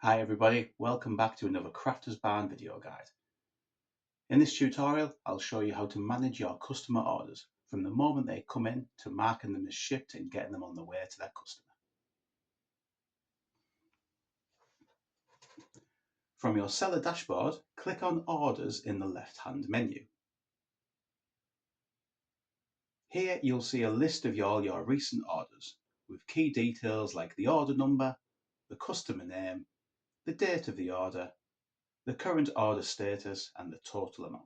Hi everybody, welcome back to another Crafter's Barn video guide. In this tutorial, I'll show you how to manage your customer orders from the moment they come in to marking them as shipped and getting them on the way to their customer. From your seller dashboard, click on Orders in the left-hand menu. Here you'll see a list of all your recent orders with key details like the order number, the customer name, the date of the order, the current order status and the total amount.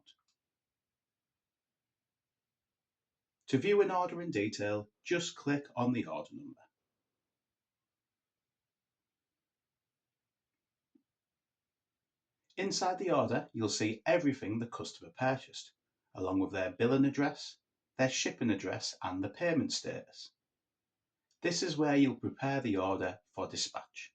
To view an order in detail, just click on the order number. Inside the order, you'll see everything the customer purchased, along with their billing address, their shipping address and the payment status. This is where you'll prepare the order for dispatch.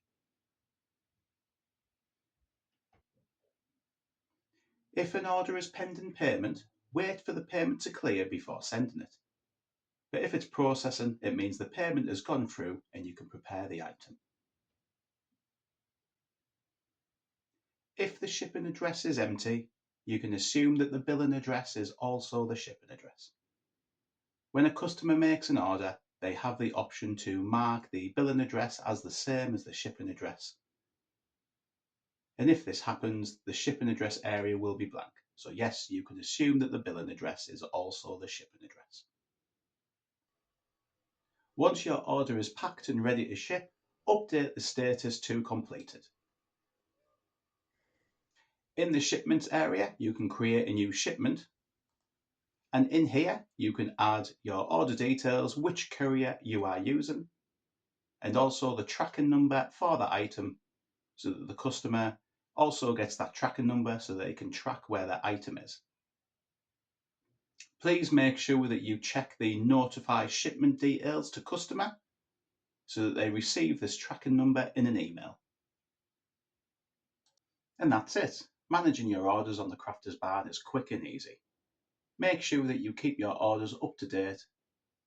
If an order is pending payment, wait for the payment to clear before sending it. But if it's processing, it means the payment has gone through and you can prepare the item. If the shipping address is empty, you can assume that the billing address is also the shipping address. When a customer makes an order, they have the option to mark the billing address as the same as the shipping address. And if this happens, the shipping address area will be blank. So yes, you can assume that the billing address is also the shipping address. Once your order is packed and ready to ship, update the status to completed. In the shipments area, you can create a new shipment. And in here, you can add your order details, which courier you are using, and also the tracking number for the item so that the customer also gets that tracking number so they can track where the item is. Please make sure that you check the notify shipment details to customer so that they receive this tracking number in an email. And that's it. Managing your orders on the Crafter's Barn is quick and easy. Make sure that you keep your orders up to date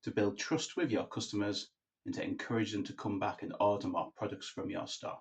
to build trust with your customers and to encourage them to come back and order more products from your store.